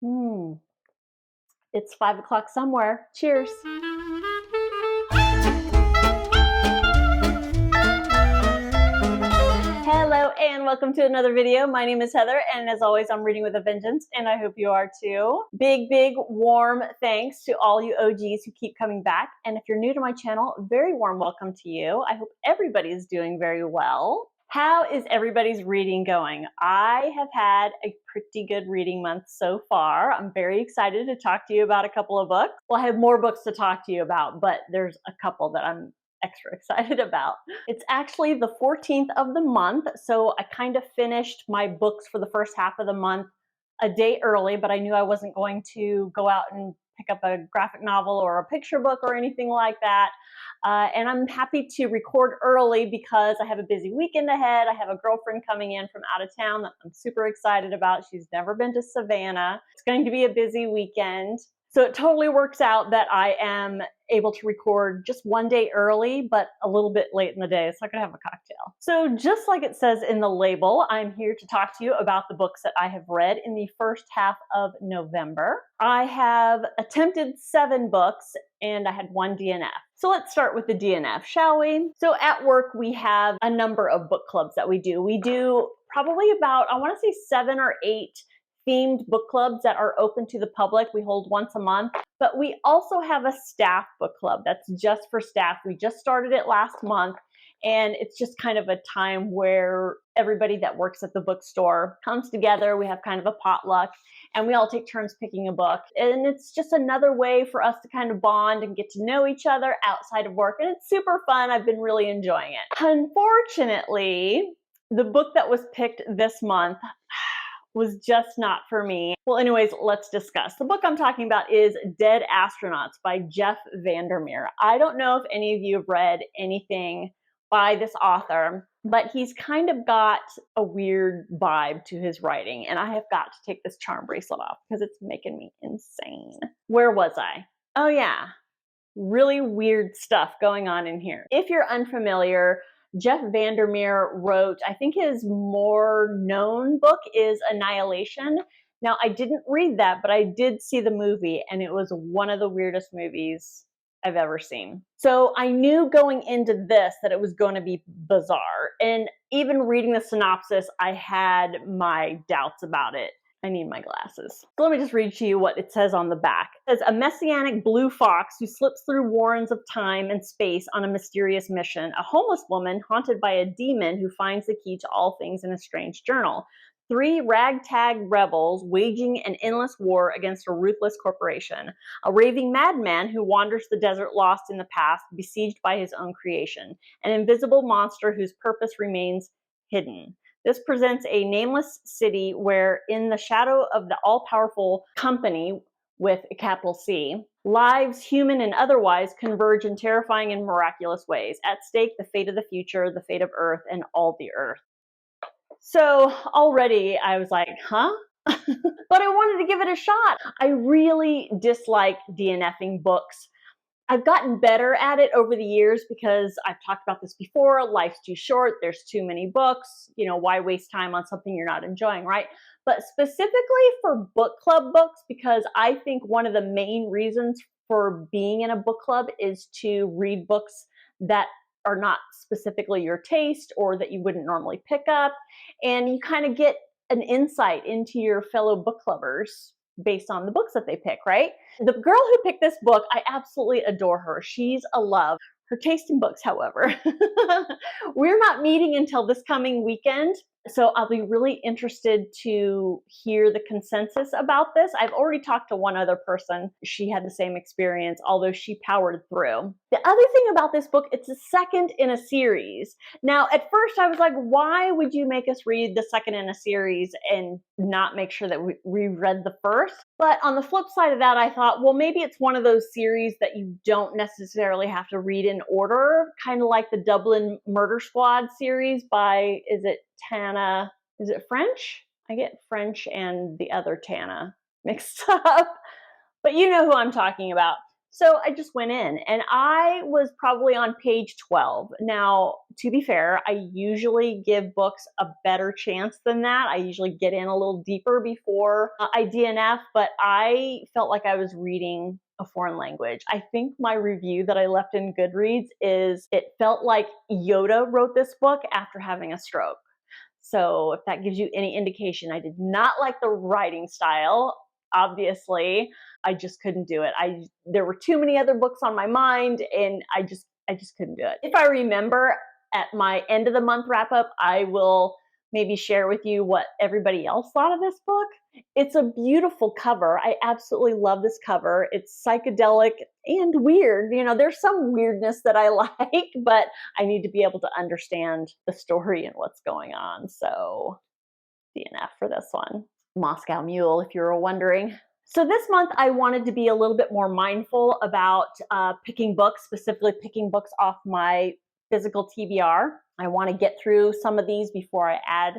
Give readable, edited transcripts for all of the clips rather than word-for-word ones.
Hmm. It's 5 o'clock somewhere. Cheers. Hello and welcome to another video. My name is Heather, and as always, I'm reading with a vengeance, and I hope you are too. Big, warm thanks to all you OGs who keep coming back. And if you're new to my channel, very warm welcome to you. I hope everybody is doing very well. How is everybody's reading going? I have had a pretty good reading month so far. I'm very excited to talk to you about a couple of books. Well, I have more books to talk to you about, but there's a couple that I'm extra excited about. It's actually the 14th of the month, so I kind of finished my books for the first half of the month a day early, but I knew I wasn't going to go out and pick up a graphic novel or a picture book or anything like that. And I'm happy to record early because I have a busy weekend ahead. I have a girlfriend coming in from out of town that I'm super excited about. She's never been to Savannah. It's going to be a busy weekend. So it totally works out that I am able to record just one day early, but a little bit late in the day, so I could have a cocktail. So just like it says in the label, I'm here to talk to you about the books that I have read in the first half of November. I have attempted 7 books, and I had 1 DNF. So let's start with the DNF, shall we? So at work, we have a number of book clubs that we do. We do probably about, I want to say 7 or 8 themed book clubs that are open to the public. We hold once a month, but we also have a staff book club that's just for staff. We just started it last month, and it's just kind of a time where everybody that works at the bookstore comes together. We have kind of a potluck, and we all take turns picking a book. And it's just another way for us to kind of bond and get to know each other outside of work, and it's super fun. I've been really enjoying it. Unfortunately, the book that was picked this month was just not for me. Well, anyways, let's discuss. The book I'm talking about is Dead Astronauts by Jeff Vandermeer. I don't know if any of you have read anything by this author, but he's kind of got a weird vibe to his writing, and I have got to take this charm bracelet off because it's making me insane. Where was I? Oh yeah, really weird stuff going on in here. If you're unfamiliar, Jeff Vandermeer wrote, I think his more known book is Annihilation. Now, I didn't read that, but I did see the movie, and it was one of the weirdest movies I've ever seen. So I knew going into this that it was going to be bizarre. And even reading the synopsis, I had my doubts about it. I need my glasses. So let me just read to you what it says on the back. It says, a messianic blue fox who slips through warrens of time and space on a mysterious mission. A homeless woman haunted by a demon who finds the key to all things in a strange journal. 3 ragtag rebels waging an endless war against a ruthless corporation. A raving madman who wanders the desert lost in the past, besieged by his own creation. An invisible monster whose purpose remains hidden. This presents a nameless city where, in the shadow of the all-powerful company with a capital C, lives, human and otherwise, converge in terrifying and miraculous ways. At stake, the fate of the future, the fate of Earth, and all the Earth. So already I was like, huh? But I wanted to give it a shot. I really dislike DNFing books. I've gotten better at it over the years because I've talked about this before. Life's too short. There's too many books. You know, why waste time on something you're not enjoying, right? But specifically for book club books, because I think one of the main reasons for being in a book club is to read books that are not specifically your taste or that you wouldn't normally pick up. And you kind of get an insight into your fellow book clubbers based on the books that they pick, right? The girl who picked this book, I absolutely adore her. She's a love. Her taste in books, however. We're not meeting until this coming weekend, so I'll be really interested to hear the consensus about this. I've already talked to one other person. She had the same experience, although she powered through. The other thing about this book, it's the second in a series. Now, at first I was like, why would you make us read the second in a series and not make sure that we read the first? But on the flip side of that, I thought, well, maybe it's one of those series that you don't necessarily have to read in order, kind of like the Dublin Murder Squad series by, is it Tana? Is it French? I get French and the other Tana mixed up. But you know who I'm talking about. So I just went in, and I was probably on page 12. Now, to be fair, I usually give books a better chance than that. I usually get in a little deeper before I DNF, but I felt like I was reading a foreign language. I think my review that I left in Goodreads is, it felt like Yoda wrote this book after having a stroke. So if that gives you any indication, I did not like the writing style. Obviously, I just couldn't do it. There were too many other books on my mind, and I just couldn't do it. If I remember at my end of the month wrap up, I will maybe share with you what everybody else thought of this book. It's a beautiful cover. I absolutely love this cover. It's psychedelic and weird. You know, there's some weirdness that I like, but I need to be able to understand the story and what's going on. So DNF for this one. Moscow Mule, if you were wondering. So this month I wanted to be a little bit more mindful about picking books, specifically picking books off my physical TBR. I want to get through some of these before I add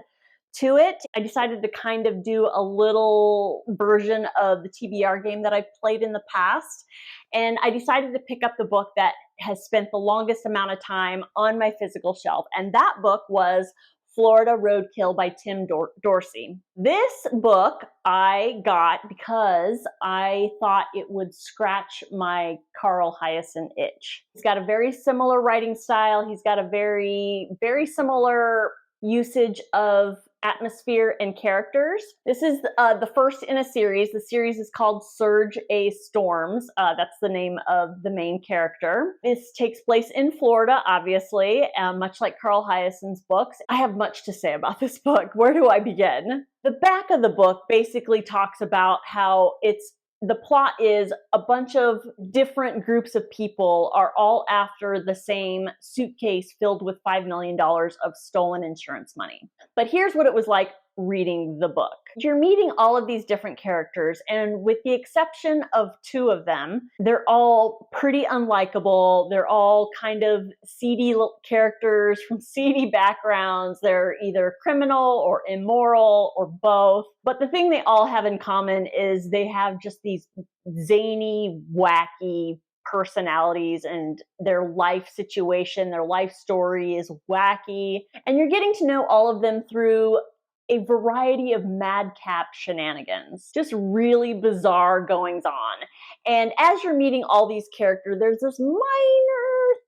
to it. I decided to kind of do a little version of the TBR game that I played in the past, and I decided to pick up the book that has spent the longest amount of time on my physical shelf, and that book was Florida Roadkill by Tim Dorsey. This book I got because I thought it would scratch my Carl Hiaasen itch. He's got a very similar writing style. He's got a very, very similar usage of atmosphere and characters. This is the first in a series. The series is called Surge A Storms. That's the name of the main character. This takes place in Florida, obviously, much like Carl Hiaasen's books. I have much to say about this book. Where do I begin? The back of the book basically talks about how the plot is a bunch of different groups of people are all after the same suitcase filled with $5 million of stolen insurance money. But here's what it was like reading the book. You're meeting all of these different characters, and with the exception of two of them, they're all pretty unlikable. They're all kind of seedy characters from seedy backgrounds. They're either criminal or immoral or both. But the thing they all have in common is they have just these zany, wacky personalities, and their life situation, their life story is wacky. And you're getting to know all of them through a variety of madcap shenanigans, just really bizarre goings on. And as you're meeting all these characters, there's this minor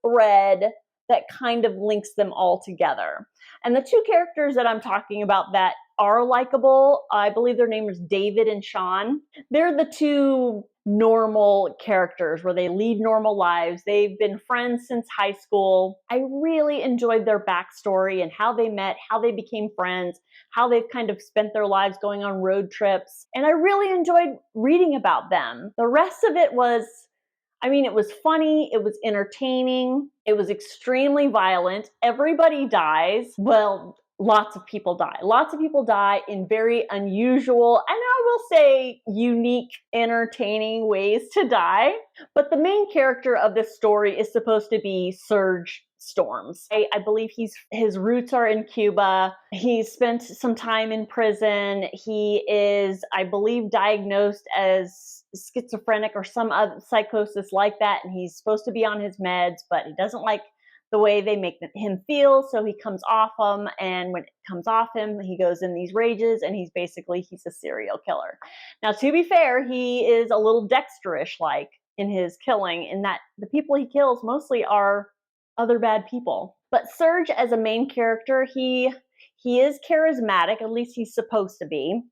thread that kind of links them all together. And the two characters that I'm talking about that are likable, I believe their name is David and Sean. They're the two normal characters where they lead normal lives. They've been friends since high school. I really enjoyed their backstory and how they met, how they became friends, how they've kind of spent their lives going on road trips. And I really enjoyed reading about them. The rest of it was, it was funny, it was entertaining, it was extremely violent. Everybody dies. Well, lots of people die. Lots of people die in very unusual, and I will say unique, entertaining ways to die. But the main character of this story is supposed to be Surge Storms. I believe his roots are in Cuba. He's spent some time in prison. He is, I believe, diagnosed as schizophrenic or some other psychosis like that, and he's supposed to be on his meds, but he doesn't like the way they make him feel, so he comes off them, and when it comes off him, he goes in these rages, and he's a serial killer. Now, to be fair, he is a little Dexter-ish like in his killing, in that the people he kills mostly are other bad people. But Surge, as a main character, he is charismatic, at least he's supposed to be.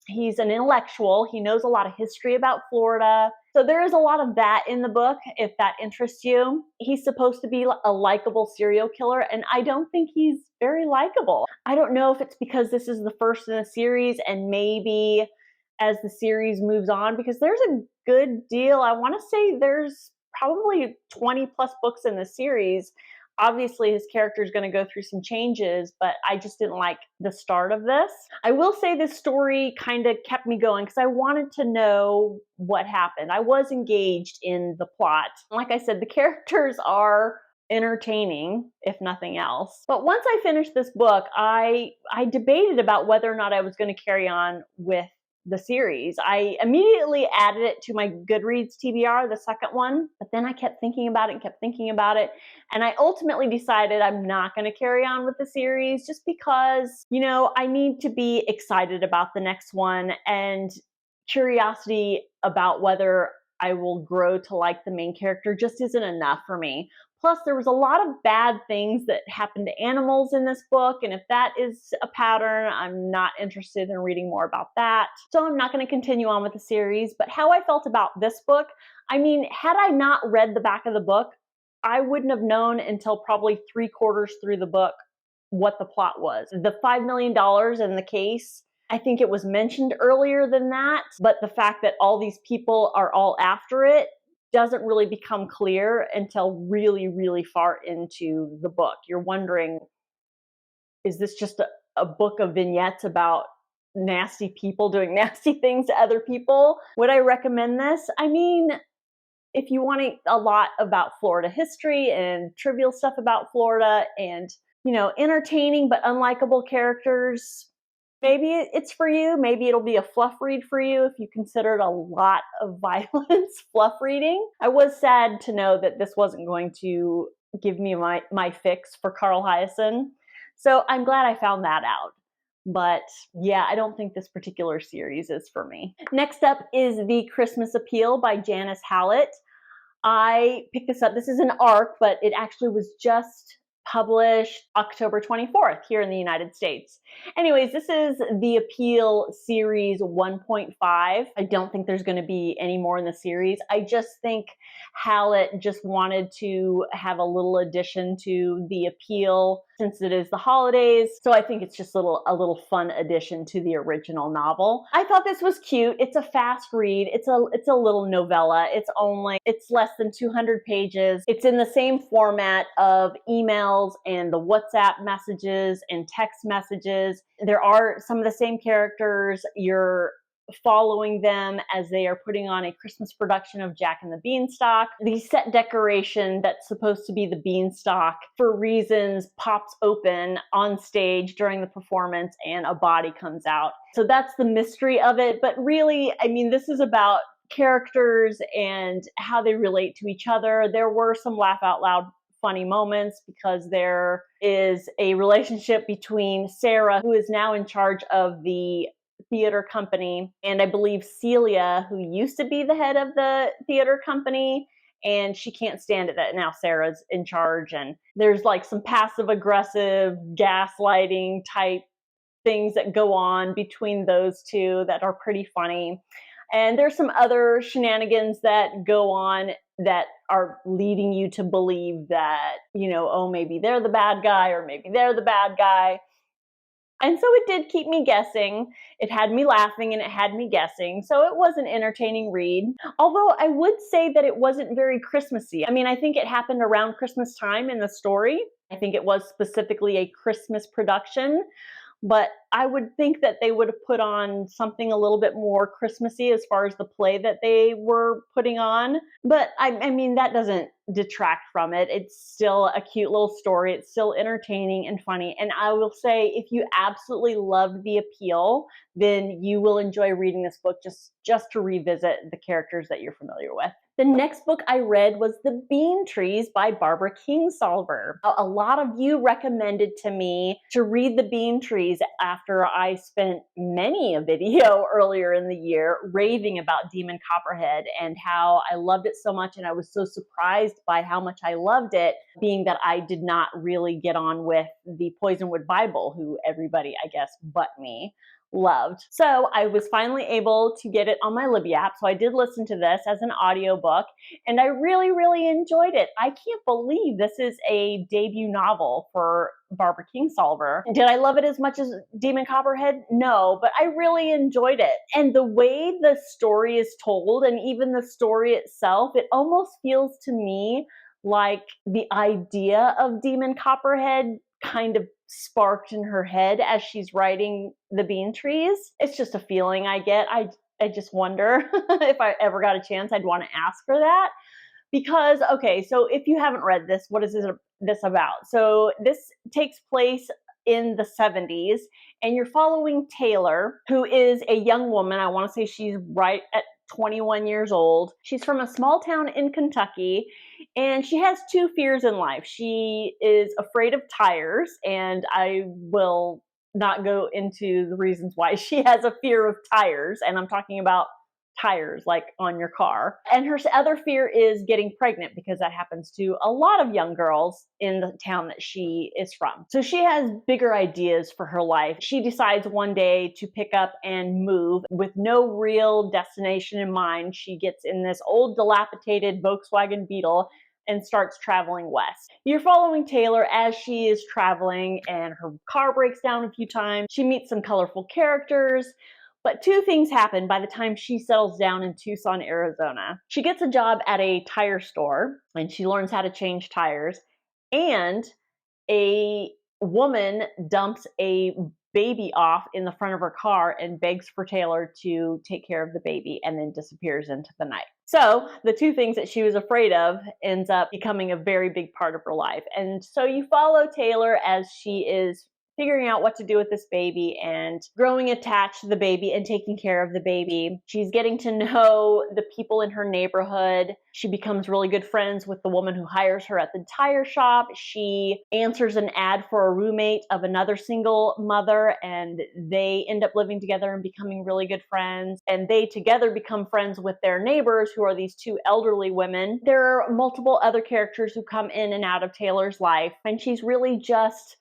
He's an intellectual. He knows a lot of history about Florida. So there is a lot of that in the book, if that interests you. He's supposed to be a likable serial killer, and I don't think he's very likable. I don't know if it's because this is the first in a series, and maybe as the series moves on, because there's a good deal. I want to say there's probably 20 plus books in the series. Obviously, his character is going to go through some changes, but I just didn't like the start of this. I will say this story kind of kept me going because I wanted to know what happened. I was engaged in the plot. Like I said, the characters are entertaining, if nothing else. But once I finished this book, I debated about whether or not I was going to carry on with the series. I immediately added it to my Goodreads TBR, the second one, but then I kept thinking about it and kept thinking about it. And I ultimately decided I'm not going to carry on with the series just because, you know, I need to be excited about the next one, and curiosity about whether I will grow to like the main character just isn't enough for me. Plus, there was a lot of bad things that happened to animals in this book, and if that is a pattern, I'm not interested in reading more about that. So I'm not going to continue on with the series. But how I felt about this book, I mean, had I not read the back of the book, I wouldn't have known until probably 3/4 through the book what the plot was. The $5 million in the case, I think it was mentioned earlier than that, but the fact that all these people are all after it doesn't really become clear until really, really far into the book. You're wondering, is this just a book of vignettes about nasty people doing nasty things to other people? Would I recommend this? I mean, if you want a lot about Florida history and trivial stuff about Florida and, you know, entertaining but unlikable characters, maybe it's for you. Maybe it'll be a fluff read for you if you considered a lot of violence fluff reading. I was sad to know that this wasn't going to give me my fix for Carl Hyacin. So I'm glad I found that out. But yeah, I don't think this particular series is for me. Next up is The Christmas Appeal by Janice Hallett. I picked this up. This is an ARC, but it actually was just published October 24th here in the United States. Anyways, this is the Appeal Series 1.5. I don't think there's going to be any more in the series. I just think Hallett just wanted to have a little addition to the Appeal since it is the holidays. So I think it's just a little fun addition to the original novel. I thought this was cute. It's a fast read. It's a little novella. It's less than 200 pages. It's in the same format of emails and the WhatsApp messages and text messages. There are some of the same characters. You're following them as they are putting on a Christmas production of Jack and the Beanstalk. The set decoration that's supposed to be the beanstalk, for reasons, pops open on stage during the performance and a body comes out. So that's the mystery of it. But really, I mean, this is about characters and how they relate to each other. There were some laugh out loud funny moments because there is a relationship between Sarah, who is now in charge of the theater company, and I believe Celia, who used to be the head of the theater company, and she can't stand it that now Sarah's in charge. And there's like some passive aggressive gaslighting type things that go on between those two that are pretty funny. And there's some other shenanigans that go on that are leading you to believe that, you know, oh, maybe they're the bad guy or maybe they're the bad guy. And so it did keep me guessing. It had me laughing and it had me guessing. So it was an entertaining read. Although I would say that it wasn't very Christmassy. I mean, I think it happened around Christmas time in the story. I think it was specifically a Christmas production. But I would think that they would have put on something a little bit more Christmassy as far as the play that they were putting on. But I mean, that doesn't detract from it. It's still a cute little story. It's still entertaining and funny. And I will say, if you absolutely loved The Appeal, then you will enjoy reading this book just to revisit the characters that you're familiar with. The next book I read was The Bean Trees by Barbara Kingsolver. A lot of you recommended to me to read The Bean Trees after I spent many a video earlier in the year raving about Demon Copperhead and how I loved it so much, and I was so surprised by how much I loved it, being that I did not really get on with the Poisonwood Bible, who everybody, I guess, but me, loved. So I was finally able to get it on my Libby app. So I did listen to this as an audiobook and I really, really enjoyed it. I can't believe this is a debut novel for Barbara Kingsolver. Did I love it as much as Demon Copperhead? No, but I really enjoyed it. And the way the story is told, and even the story itself, it almost feels to me like the idea of Demon Copperhead kind of sparked in her head as she's writing The Bean Trees. It's just a feeling I get. I just wonder if I ever got a chance, I'd want to ask her that. Because, okay, so if you haven't read this, what is this about? So this takes place in the 70s, and you're following Taylor, who is a young woman. I want to say she's right at 21 years old. She's from a small town in Kentucky, and she has two fears in life. She is afraid of tires, and I will not go into the reasons why she has a fear of tires, and I'm talking about tires like on your car. And her other fear is getting pregnant, because that happens to a lot of young girls in the town that she is from. So she has bigger ideas for her life. She decides one day to pick up and move with no real destination in mind. She gets in this old dilapidated Volkswagen Beetle and starts traveling west. You're following Taylor as she is traveling, and her car breaks down a few times. She meets some colorful characters. But two things happen by the time she settles down in Tucson, Arizona. She gets a job at a tire store, and she learns how to change tires. And a woman dumps a baby off in the front of her car and begs for Taylor to take care of the baby, and then disappears into the night. So the two things that she was afraid of ends up becoming a very big part of her life. And so you follow Taylor as she is figuring out what to do with this baby and growing attached to the baby and taking care of the baby. She's getting to know the people in her neighborhood. She becomes really good friends with the woman who hires her at the tire shop. She answers an ad for a roommate of another single mother, and they end up living together and becoming really good friends. And they together become friends with their neighbors, who are these two elderly women. There are multiple other characters who come in and out of Taylor's life, and she's really just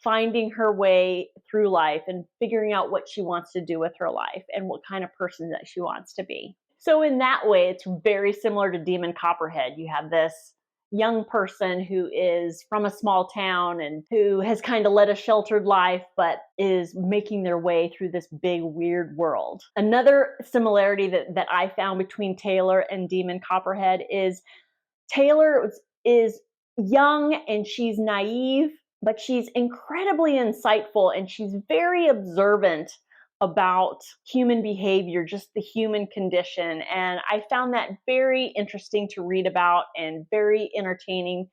finding her way through life and figuring out what she wants to do with her life and what kind of person that she wants to be. So in that way, it's very similar to Demon Copperhead. You have this young person who is from a small town and who has kind of led a sheltered life, but is making their way through this big, weird world. Another similarity that I found between Taylor and Demon Copperhead is Taylor is young and she's naive, but she's incredibly insightful, and she's very observant about human behavior, just the human condition. And I found that very interesting to read about and very entertaining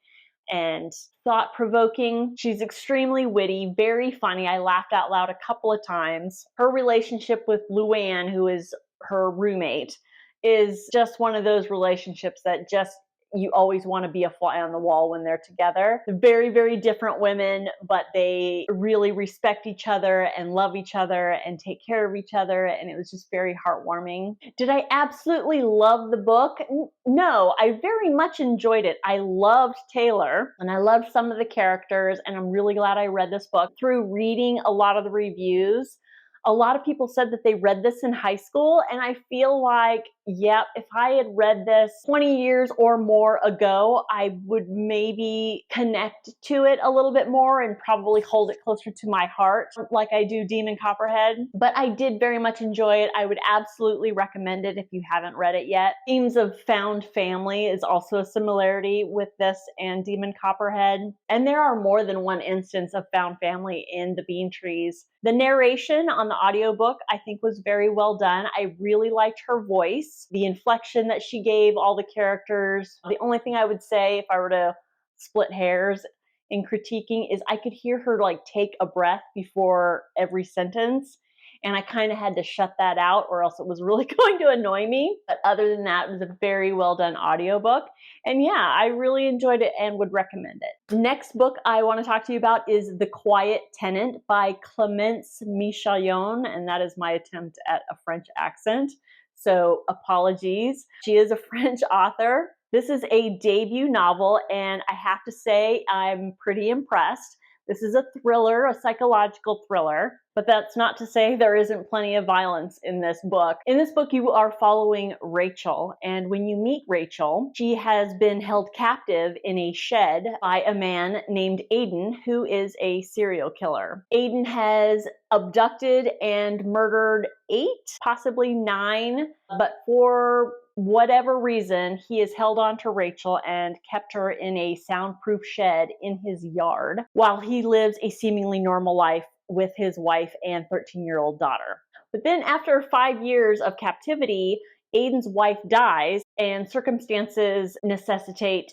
and thought-provoking. She's extremely witty, very funny. I laughed out loud a couple of times. Her relationship with Luann, who is her roommate, is just one of those relationships that just you always want to be a fly on the wall when they're together. They're very, very different women, but they really respect each other and love each other and take care of each other, and it was just very heartwarming. Did I absolutely love the book? No, I very much enjoyed it. I loved Taylor, and I loved some of the characters, and I'm really glad I read this book. Through reading a lot of the reviews, a lot of people said that they read this in high school, and I feel like, yep, if I had read this 20 years or more ago, I would maybe connect to it a little bit more and probably hold it closer to my heart like I do Demon Copperhead. But I did very much enjoy it. I would absolutely recommend it if you haven't read it yet. Themes of found family is also a similarity with this and Demon Copperhead. And there are more than one instance of found family in the Bean Trees. The narration on the audiobook, I think, was very well done. I really liked her voice, the inflection that she gave all the characters. The only thing I would say, if I were to split hairs in critiquing, is I could hear her like take a breath before every sentence, and I kind of had to shut that out or else it was really going to annoy me. But other than that, it was a very well done audiobook. And yeah, I really enjoyed it and would recommend it. The next book I want to talk to you about is The Quiet Tenant by Clémence Michalion, and that is my attempt at a French accent, so apologies. She is a French author. This is a debut novel, and I have to say I'm pretty impressed. This is a thriller, a psychological thriller, but that's not to say there isn't plenty of violence in this book. In this book, you are following Rachel, and when you meet Rachel, she has been held captive in a shed by a man named Aiden, who is a serial killer. Aiden has abducted and murdered 8, possibly 9, but for whatever reason, he has held on to Rachel and kept her in a soundproof shed in his yard while he lives a seemingly normal life with his wife and 13-year-old daughter. But then after 5 years of captivity, Aiden's wife dies and circumstances necessitate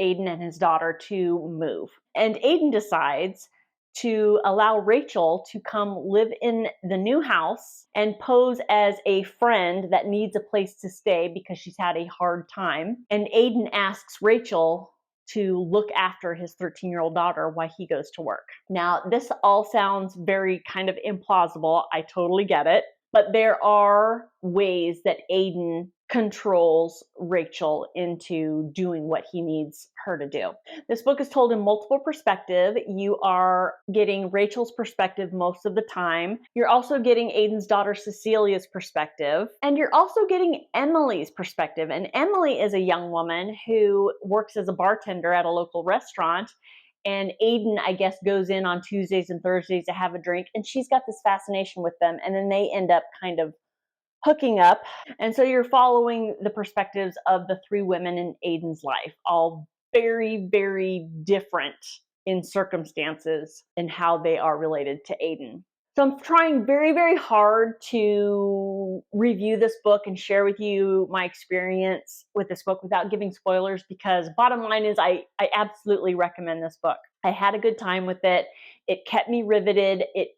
Aiden and his daughter to move. And Aiden decides to allow Rachel to come live in the new house and pose as a friend that needs a place to stay because she's had a hard time. And Aiden asks Rachel to look after his 13-year-old daughter while he goes to work. Now, this all sounds very kind of implausible. I totally get it. But there are ways that Aiden controls Rachel into doing what he needs her to do. This book is told in multiple perspectives. You are getting Rachel's perspective most of the time. You're also getting Aiden's daughter Cecilia's perspective. And you're also getting Emily's perspective. And Emily is a young woman who works as a bartender at a local restaurant. And Aiden, I guess, goes in on Tuesdays and Thursdays to have a drink. And she's got this fascination with them. And then they end up kind of hooking up. And so you're following the perspectives of the three women in Aiden's life, all very, very different in circumstances and how they are related to Aiden. So I'm trying very, very hard to review this book and share with you my experience with this book without giving spoilers, because bottom line is I absolutely recommend this book. I had a good time with it. It kept me riveted. It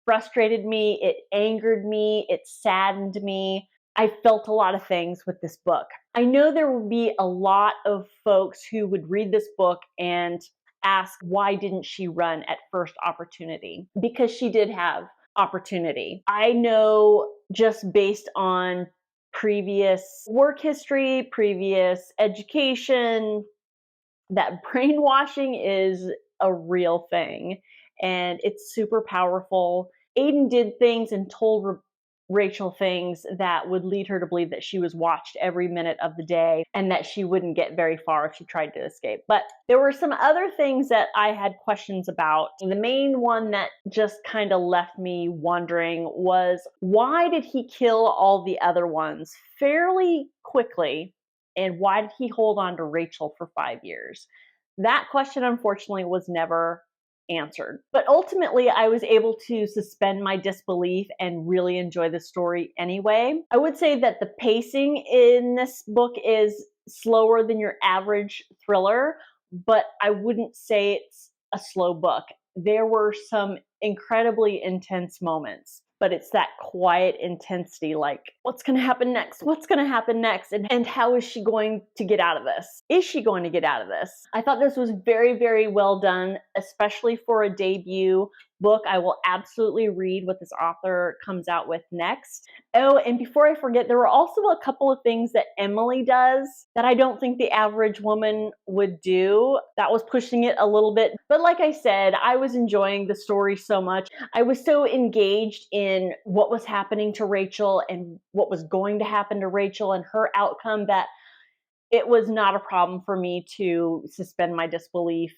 frustrated me. It angered me. It saddened me. I felt a lot of things with this book. I know there will be a lot of folks who would read this book and ask, why didn't she run at first opportunity? Because she did have opportunity. I know, just based on previous work history, previous education, that brainwashing is a real thing and it's super powerful. Aiden did things and told Rachel things that would lead her to believe that she was watched every minute of the day and that she wouldn't get very far if she tried to escape. But there were some other things that I had questions about. The main one that just kind of left me wondering was, why did he kill all the other ones fairly quickly? And why did he hold on to Rachel for 5 years? That question, unfortunately, was never answered. But ultimately, I was able to suspend my disbelief and really enjoy the story anyway. I would say that the pacing in this book is slower than your average thriller, but I wouldn't say it's a slow book. There were some incredibly intense moments, but it's that quiet intensity, like, what's going to happen next? What's going to happen next? And how is she going to get out of this? Is she going to get out of this? I thought this was very, very well done, especially for a debut book. I will absolutely read what this author comes out with next. Oh, and before I forget, there were also a couple of things that Emily does that I don't think the average woman would do. That was pushing it a little bit. But like I said, I was enjoying the story so much. I was so engaged in what was happening to Rachel and what was going to happen to Rachel and her outcome that it was not a problem for me to suspend my disbelief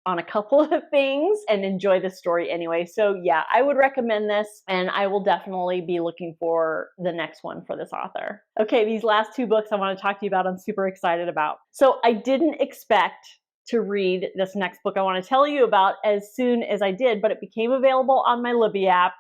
on a couple of things and enjoy the story anyway. So yeah, I would recommend this, and I will definitely be looking for the next one for this author. Okay, these last two books I want to talk to you about, I'm super excited about. So I didn't expect to read this next book I want to tell you about as soon as I did, but it became available on my Libby app,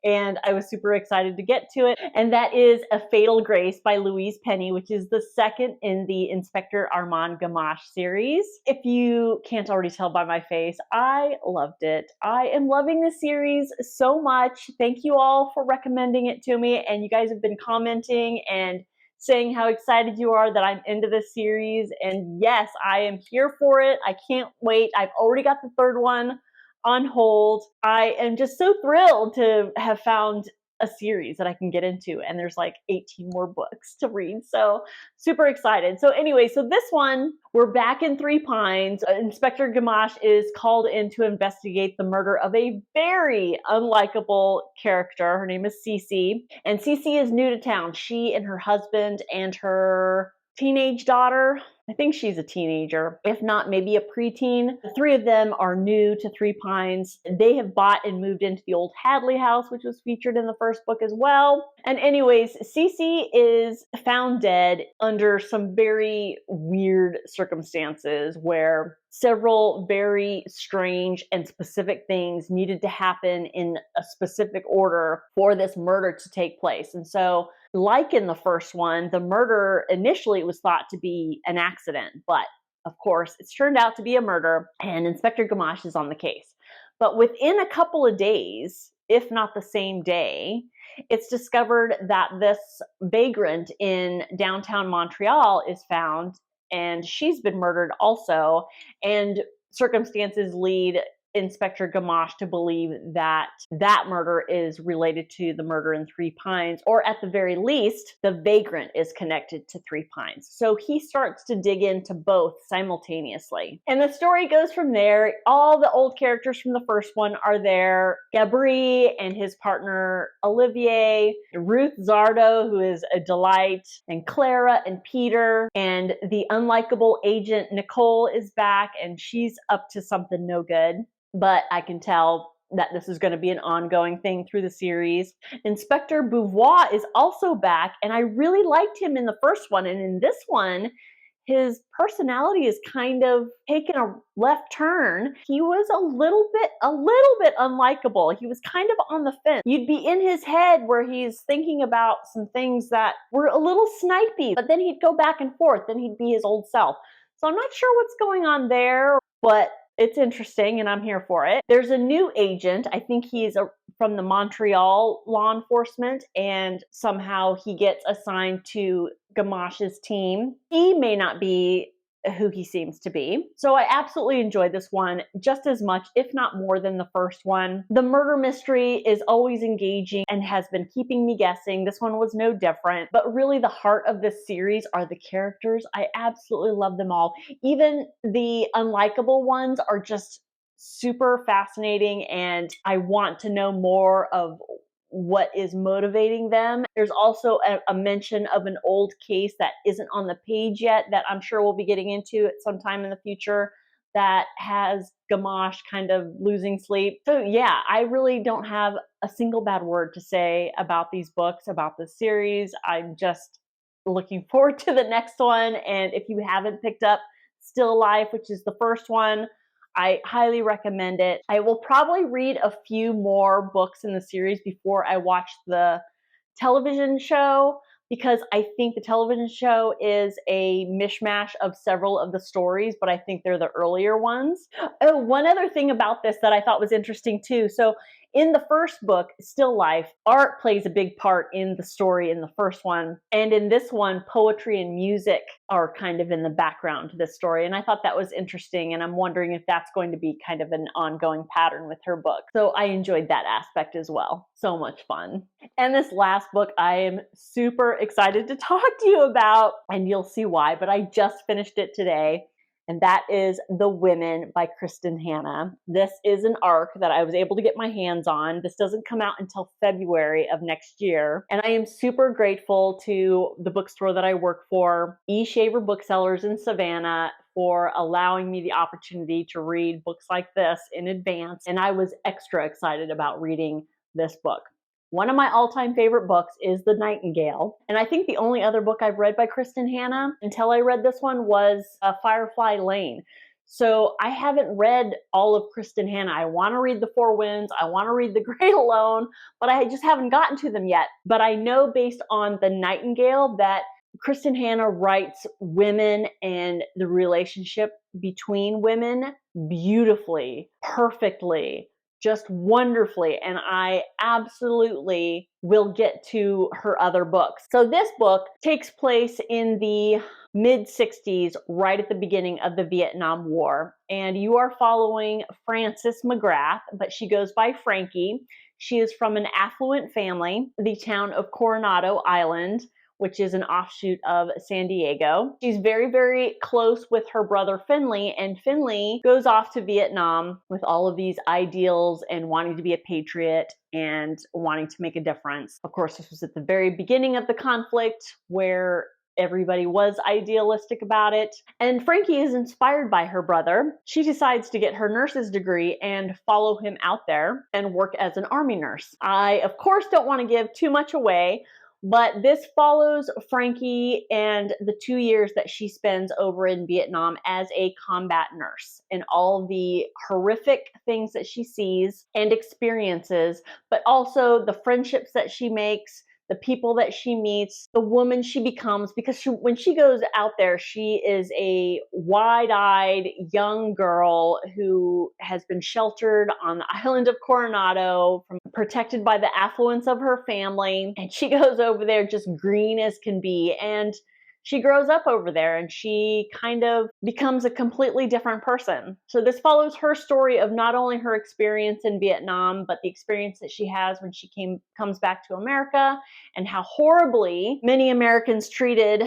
and I was super excited to get to it. And that is A Fatal Grace by Louise Penny, which is the second in the Inspector Armand Gamache series. If you can't already tell by my face, I loved it. I am loving this series so much. Thank you all for recommending it to me. And you guys have been commenting and saying how excited you are that I'm into this series. And yes, I am here for it. I can't wait. I've already got the third one on hold. I am just so thrilled to have found a series that I can get into, and there's like 18 more books to read, so super excited. So anyway, so this one, we're back in Three Pines. Inspector Gamache is called in to investigate the murder of a very unlikable character. Her name is Cece, and Cece is new to town. She and her husband and her teenage daughter, I think she's a teenager, if not maybe a preteen. The three of them are new to Three Pines. They have bought and moved into the old Hadley house, which was featured in the first book as well. And anyways, Cece is found dead under some very weird circumstances where several very strange and specific things needed to happen in a specific order for this murder to take place. And so, like in the first one, the murder initially was thought to be an accident, but of course it's turned out to be a murder, and Inspector Gamache is on the case. But within a couple of days, if not the same day, it's discovered that this vagrant in downtown Montreal is found, and she's been murdered also. And circumstances lead Inspector Gamache to believe that that murder is related to the murder in Three Pines, or at the very least, the vagrant is connected to Three Pines. So he starts to dig into both simultaneously. And the story goes from there. All the old characters from the first one are there. Gabri and his partner Olivier, Ruth Zardo, who is a delight, and Clara and Peter, and the unlikable agent Nicole is back, and she's up to something no good. But I can tell that this is going to be an ongoing thing through the series. Inspector Beauvoir is also back, and I really liked him in the first one. And in this one, his personality is kind of taken a left turn. He was a little bit unlikable. He was kind of on the fence. You'd be in his head where he's thinking about some things that were a little snipey, but then he'd go back and forth. Then he'd be his old self. So I'm not sure what's going on there, but it's interesting and I'm here for it. There's a new agent. I think he's from the Montreal law enforcement, and somehow he gets assigned to Gamache's team. He may not be who he seems to be. So I absolutely enjoyed this one just as much, if not more, than the first one. The murder mystery is always engaging and has been keeping me guessing. This one was no different, but really the heart of this series are the characters. I absolutely love them all. Even the unlikable ones are just super fascinating, and I want to know more of what is motivating them. There's also a mention of an old case that isn't on the page yet that I'm sure we'll be getting into at some time in the future that has Gamache kind of losing sleep. So yeah, I really don't have a single bad word to say about these books, about this series. I'm just looking forward to the next one. And if you haven't picked up Still Life, which is the first one, I highly recommend it. I will probably read a few more books in the series before I watch the television show, because I think the television show is a mishmash of several of the stories, but I think they're the earlier ones. Oh, one other thing about this that I thought was interesting too. So in the first book, Still Life, art plays a big part in the story in the first one. And in this one, poetry and music are kind of in the background to this story. And I thought that was interesting. And I'm wondering if that's going to be kind of an ongoing pattern with her book. So I enjoyed that aspect as well. So much fun. And this last book, I am super excited to talk to you about, and you'll see why, but I just finished it today. And that is The Women by Kristen Hanna. This is an arc that I was able to get my hands on. This doesn't come out until February of next year. And I am super grateful to the bookstore that I work for, E. Shaver Booksellers in Savannah, for allowing me the opportunity to read books like this in advance. And I was extra excited about reading this book. One of my all-time favorite books is The Nightingale. And I think the only other book I've read by Kristen Hanna until I read this one was Firefly Lane. So I haven't read all of Kristen Hanna. I want to read The Four Winds. I want to read The Great Alone, but I just haven't gotten to them yet. But I know based on The Nightingale that Kristen Hanna writes women and the relationship between women beautifully, perfectly, just wonderfully, and I absolutely will get to her other books. So this book takes place in the mid-60s, right at the beginning of the Vietnam War, and you are following Frances McGrath, but she goes by Frankie. She is from an affluent family, the town of Coronado Island, which is an offshoot of San Diego. She's very, very close with her brother Finley, and Finley goes off to Vietnam with all of these ideals and wanting to be a patriot and wanting to make a difference. Of course, this was at the very beginning of the conflict where everybody was idealistic about it. And Frankie is inspired by her brother. She decides to get her nurse's degree and follow him out there and work as an army nurse. I, of course, don't want to give too much away, but this follows Frankie and the 2 years that she spends over in Vietnam as a combat nurse and all the horrific things that she sees and experiences, but also the friendships that she makes, the people that she meets, the woman she becomes, because when she goes out there, she is a wide-eyed young girl who has been sheltered on the island of Coronado, protected by the affluence of her family, and she goes over there just green as can be, and she grows up over there and she kind of becomes a completely different person. So this follows her story of not only her experience in Vietnam, but the experience that she has when she comes back to America, and how horribly many Americans treated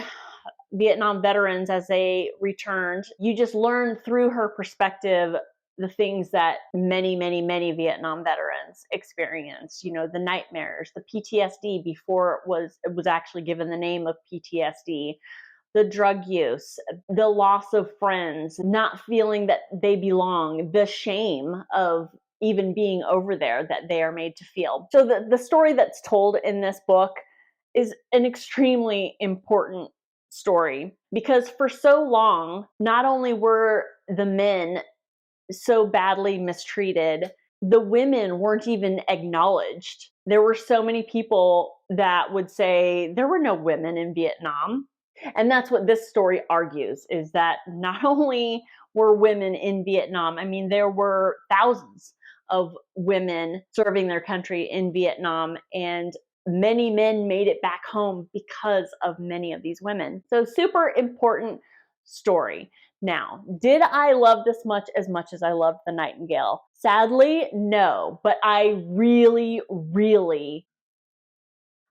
Vietnam veterans as they returned. You just learn through her perspective the things that many, many, many Vietnam veterans experienced. You know, the nightmares, the PTSD before it was actually given the name of PTSD, the drug use, the loss of friends, not feeling that they belong, the shame of even being over there that they are made to feel. So the story that's told in this book is an extremely important story, because for so long, not only were the men so badly mistreated, the women weren't even acknowledged. There were so many people that would say there were no women in Vietnam. And that's what this story argues, is that not only were women in Vietnam, I mean, there were thousands of women serving their country in Vietnam, and many men made it back home because of many of these women. So super important story. Now, did I love this much as I loved The Nightingale? Sadly, no, but I really, really,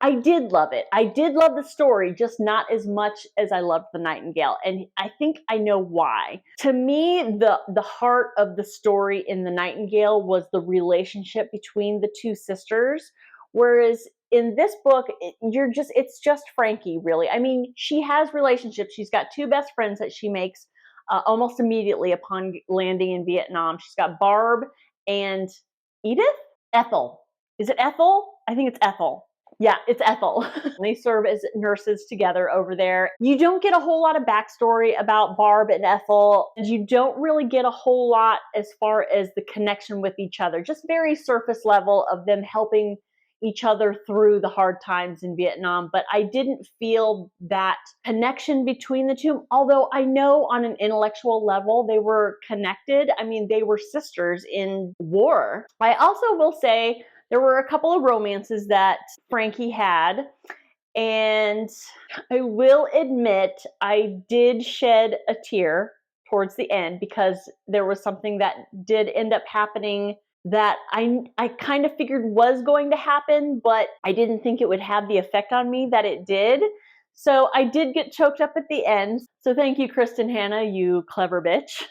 I did love it. I did love the story, just not as much as I loved The Nightingale. And I think I know why. To me, the heart of the story in The Nightingale was the relationship between the two sisters. Whereas in this book, it's just Frankie, really. I mean, she has relationships. She's got two best friends that she makes almost immediately upon landing in Vietnam. She's got Barb and Edith? Ethel. Is it Ethel? I think it's Ethel. Yeah, it's Ethel. They serve as nurses together over there. You don't get a whole lot of backstory about Barb and Ethel, and you don't really get a whole lot as far as the connection with each other. Just very surface level of them helping each other through the hard times in Vietnam, but I didn't feel that connection between the two, although I know on an intellectual level they were connected. I mean, they were sisters in war. I also will say there were a couple of romances that Frankie had, and I will admit I did shed a tear towards the end, because there was something that did end up happening that I kind of figured was going to happen, but I didn't think it would have the effect on me that it did. So I did get choked up at the end. So thank you, Kristen Hanna, you clever bitch.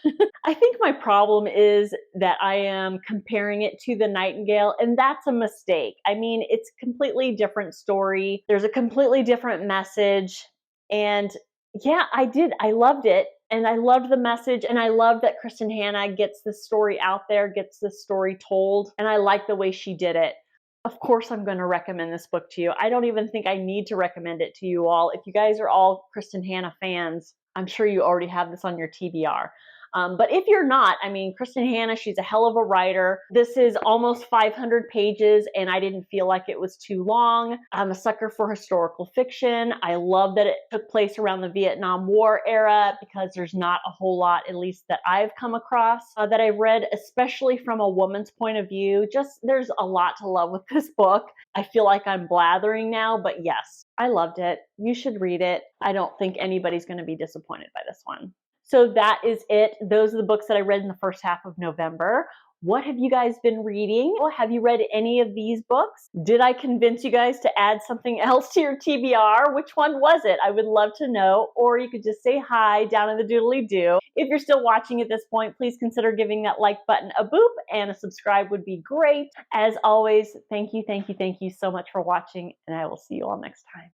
I think my problem is that I am comparing it to The Nightingale, and that's a mistake. I mean, it's a completely different story. There's a completely different message. And yeah, I loved it. And I loved the message, and I love that Kristen Hanna gets this story out there, gets this story told, and I like the way she did it. Of course, I'm going to recommend this book to you. I don't even think I need to recommend it to you all. If you guys are all Kristen Hanna fans, I'm sure you already have this on your TBR. But if you're not, I mean, Kristen Hanna, she's a hell of a writer. This is almost 500 pages, and I didn't feel like it was too long. I'm a sucker for historical fiction. I love that it took place around the Vietnam War era, because there's not a whole lot, at least that I've come across, that I've read, especially from a woman's point of view. Just, there's a lot to love with this book. I feel like I'm blathering now, but yes, I loved it. You should read it. I don't think anybody's going to be disappointed by this one. So that is it. Those are the books that I read in the first half of November. What have you guys been reading? Have you read any of these books? Did I convince you guys to add something else to your TBR? Which one was it? I would love to know. Or you could just say hi down in the doodly-doo. If you're still watching at this point, please consider giving that like button a boop, and a subscribe would be great. As always, thank you so much for watching, and I will see you all next time.